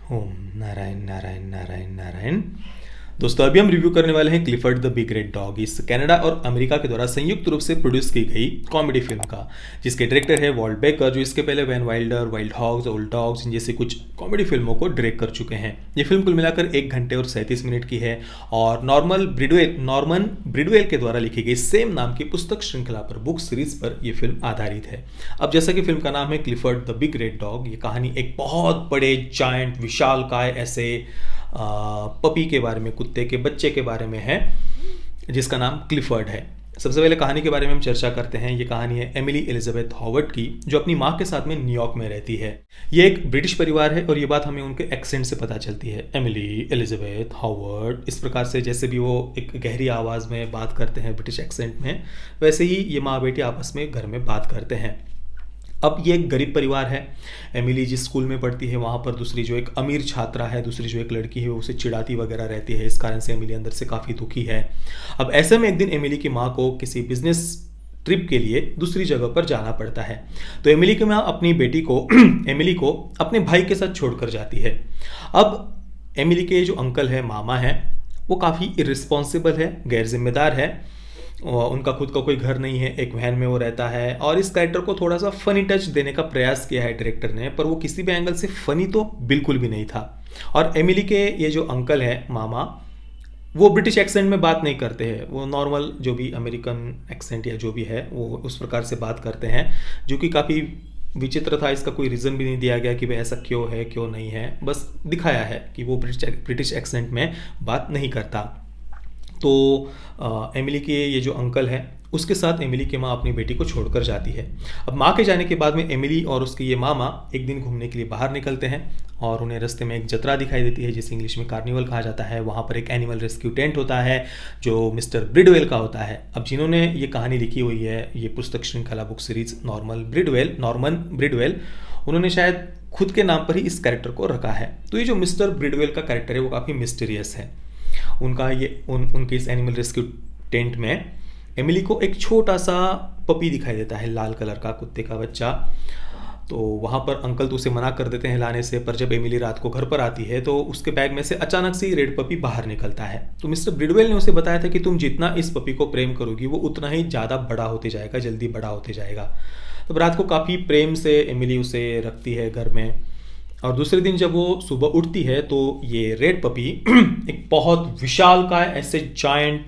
ओम नारायण नारायण नारायण नारायण। दोस्तों, अभी हम रिव्यू करने वाले हैं Clifford the big red dog, इस कनाडा और अमेरिका के द्वारा संयुक्त रूप से प्रोड्यूस की गई कॉमेडी फिल्म का, जिसके डायरेक्टर है वॉल्ट बेकर, जो इसके पहले Van Wilder, Wild Hogs, Old Dogs जैसे कुछ कॉमेडी फिल्मों को डायरेक्ट कर चुके हैं। ये फिल्म कुल मिलाकर 1 घंटे और 37 मिनट की है और नॉर्मन ब्रिडवेल के द्वारा लिखी गई सेम नाम की पुस्तक श्रृंखला पर, बुक सीरीज पर यह फिल्म आधारित है। अब जैसा कि फिल्म का नाम है Clifford the big red dog, ये कहानी एक बहुत बड़े जायंट विशालकाय ऐसे पपी के बारे में, कुत्ते के बच्चे के बारे में है, जिसका नाम क्लिफर्ड है। सबसे पहले कहानी के बारे में हम चर्चा करते हैं। ये कहानी है एमिली एलिजाबेथ हॉवर्ड की, जो अपनी माँ के साथ में न्यूयॉर्क में रहती है। ये एक ब्रिटिश परिवार है और ये बात हमें उनके एक्सेंट से पता चलती है। एमिली एलिजाबेथ हॉवर्ड, इस प्रकार से जैसे भी वो एक गहरी आवाज़ में बात करते हैं ब्रिटिश एक्सेंट में, वैसे ही ये माँ बेटी आपस में घर में बात करते हैं। अब ये एक गरीब परिवार है। एमिली जिस स्कूल में पढ़ती है वहाँ पर दूसरी जो एक अमीर छात्रा है, दूसरी जो एक लड़की है, वो उसे चिढ़ाती वगैरह रहती है। इस कारण से एमिली अंदर से काफ़ी दुखी है। अब ऐसे में एक दिन एमिली की माँ को किसी बिजनेस ट्रिप के लिए दूसरी जगह पर जाना पड़ता है। तो एमिली की माँ अपनी बेटी को एमिली को अपने भाई के साथ छोड़कर जाती है। अब एमिली के जो अंकल है, मामा है, वो काफ़ी इर्रिस्पॉन्सिबल है, गैर जिम्मेदार है। और उनका खुद का कोई घर नहीं है, एक वैन में वो रहता है। और इस कैरेक्टर को थोड़ा सा फनी टच देने का प्रयास किया है डायरेक्टर ने, पर वो किसी भी एंगल से फनी तो बिल्कुल भी नहीं था। और एमिली के ये जो अंकल है, मामा, वो ब्रिटिश एक्सेंट में बात नहीं करते हैं। वो नॉर्मल जो भी अमेरिकन एक्सेंट या जो भी है वो उस प्रकार से बात करते हैं, जो कि काफ़ी विचित्र था। इसका कोई रीज़न भी नहीं दिया गया कि भाई ऐसा क्यों है क्यों नहीं है, बस दिखाया है कि वो ब्रिटिश एक्सेंट में बात नहीं करता। तो एमिली के ये जो अंकल है, उसके साथ एमिली की माँ अपनी बेटी को छोड़कर जाती है। अब माँ के जाने के बाद में एमिली और उसके ये मामा एक दिन घूमने के लिए बाहर निकलते हैं और उन्हें रास्ते में एक जतरा दिखाई देती है, जिसे इंग्लिश में कार्निवल कहा जाता है। वहाँ पर एक एनिमल रेस्क्यू टेंट होता है जो मिस्टर ब्रिडवेल का होता है। अब जिन्होंने ये कहानी लिखी हुई है, ये पुस्तक श्रृंखला बुक सीरीज, नॉर्मन ब्रिडवेल, उन्होंने शायद खुद के नाम पर ही इस कैरेक्टर को रखा है। तो ये जो मिस्टर ब्रिडवेल का कैरेक्टर है वो काफ़ी मिस्टीरियस है। उनका ये उनके इस एनिमल रेस्क्यू टेंट में एमिली को एक छोटा सा पपी दिखाई देता है, लाल कलर का कुत्ते का बच्चा। तो वहाँ पर अंकल तो उसे मना कर देते हैं लाने से, पर जब एमिली रात को घर पर आती है तो उसके बैग में से अचानक से रेड पपी बाहर निकलता है। तो मिस्टर ब्रिडवेल ने उसे बताया था कि तुम जितना इस पपी को प्रेम करोगी वो उतना ही ज़्यादा बड़ा होते जाएगा, जल्दी बड़ा होते जाएगा। तो रात को काफ़ी प्रेम से एमिली उसे रखती है घर में। और दूसरे दिन जब वो सुबह उठती है तो ये रेड पपी एक बहुत विशालकाय ऐसे जायंट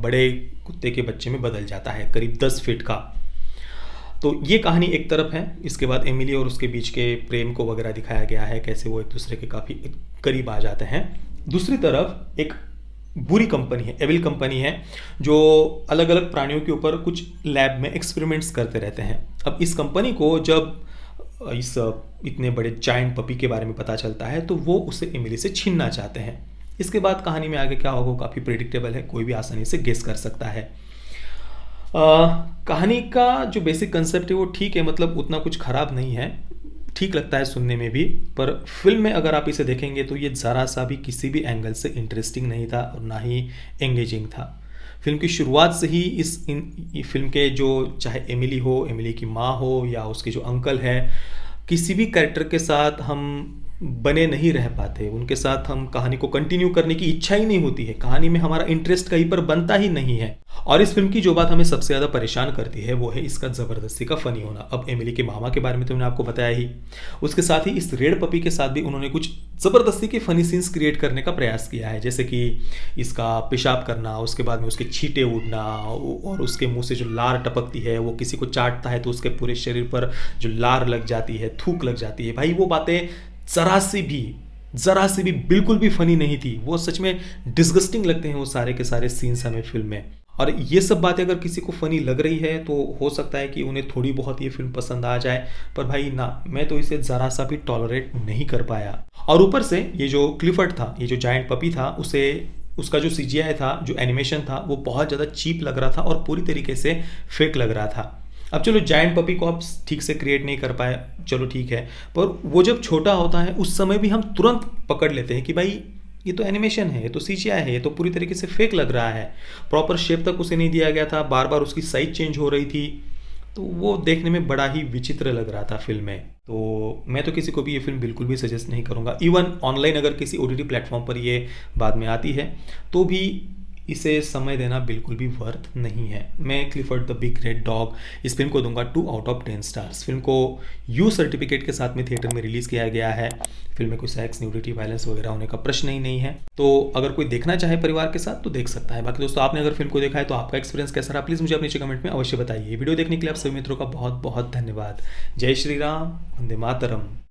बड़े कुत्ते के बच्चे में बदल जाता है, करीब 10 फीट का। तो ये कहानी एक तरफ है। इसके बाद एमिली और उसके बीच के प्रेम को वगैरह दिखाया गया है, कैसे वो एक दूसरे के काफ़ी करीब आ जाते हैं। दूसरी तरफ एक बुरी कंपनी है, एविल कंपनी है, जो अलग अलग प्राणियों के ऊपर कुछ लैब में एक्सपेरिमेंट्स करते रहते हैं। अब इस कंपनी को जब इस इतने बड़े जायंट पपी के बारे में पता चलता है तो वो उसे एमिली से छीनना चाहते हैं। इसके बाद कहानी में आगे क्या होगा काफ़ी प्रेडिक्टेबल है, कोई भी आसानी से गेस कर सकता है। कहानी का जो बेसिक कंसेप्ट है वो ठीक है, मतलब उतना कुछ खराब नहीं है, ठीक लगता है सुनने में भी। पर फिल्म में अगर आप इसे देखेंगे तो ये ज़रा सा भी किसी भी एंगल से इंटरेस्टिंग नहीं था और ना ही एंगेजिंग था। फिल्म की शुरुआत से ही फिल्म के जो चाहे एमिली हो, एमिली की माँ हो या उसके जो अंकल है, किसी भी कैरेक्टर के साथ हम बने नहीं रह पाते। उनके साथ हम कहानी को कंटिन्यू करने की इच्छा ही नहीं होती है, कहानी में हमारा इंटरेस्ट कहीं पर बनता ही नहीं है। और इस फिल्म की जो बात हमें सबसे ज़्यादा परेशान करती है वो है इसका ज़बरदस्ती का फ़नी होना। अब एमिली के मामा के बारे में तो मैंने आपको बताया ही, उसके साथ ही इस रेड पपी के साथ भी उन्होंने कुछ ज़बरदस्ती के फ़नी सीन्स क्रिएट करने का प्रयास किया है, जैसे कि इसका पेशाब करना, उसके बाद में उसके छींटे उड़ना और उसके मुंह से जो लार टपकती है, वो किसी को चाटता है तो उसके पूरे शरीर पर जो लार लग जाती है, थूक लग जाती है। भाई वो बातें ज़रा सी भी बिल्कुल भी फनी नहीं थी। वो सच में डिस्गस्टिंग लगते हैं वो सारे के सारे सीन्स हमें फिल्म में। और ये सब बातें अगर किसी को फनी लग रही है तो हो सकता है कि उन्हें थोड़ी बहुत ये फिल्म पसंद आ जाए, पर भाई ना, मैं तो इसे ज़रा सा भी टॉलरेट नहीं कर पाया। और ऊपर से ये जो क्लिफर्ड था, ये जो जायंट पपी था, उसका जो CGI था, जो एनिमेशन था, वो बहुत ज़्यादा चीप लग रहा था और पूरी तरीके से फेक लग रहा था। अब चलो जायंट पपी को आप ठीक से क्रिएट नहीं कर पाए, चलो ठीक है, पर वो जब छोटा होता है उस समय भी हम तुरंत पकड़ लेते हैं कि भाई ये तो एनिमेशन है, ये तो CGI है, ये तो पूरी तरीके से फेक लग रहा है। प्रॉपर शेप तक उसे नहीं दिया गया था, बार बार उसकी साइज चेंज हो रही थी। तो वो देखने में बड़ा ही विचित्र लग रहा था फिल्म में। तो मैं तो किसी को भी ये फिल्म बिल्कुल भी सजेस्ट नहीं करूँगा। इवन ऑनलाइन अगर किसी ओटीटी प्लेटफॉर्म पर ये बाद में आती है तो भी इसे समय देना बिल्कुल भी वर्थ नहीं है। मैं Clifford the big red dog इस फिल्म को दूंगा 2 आउट ऑफ 10 स्टार्स। फिल्म को यू सर्टिफिकेट के साथ में थिएटर में रिलीज़ किया गया है। फिल्म में कोई सेक्स, न्यूडिटी, वायलेंस वगैरह होने का प्रश्न ही नहीं है। तो अगर कोई देखना चाहे परिवार के साथ तो देख सकता है। बाकी दोस्तों, आपने अगर फिल्म को देखा है तो आपका एक्सपीरियंस कैसा रहा, प्लीज़ मुझे अपने नीचे कमेंट में अवश्य बताइए। वीडियो देखने के लिए आप सभी मित्रों का बहुत बहुत धन्यवाद। जय श्री राम, वंदे मातरम।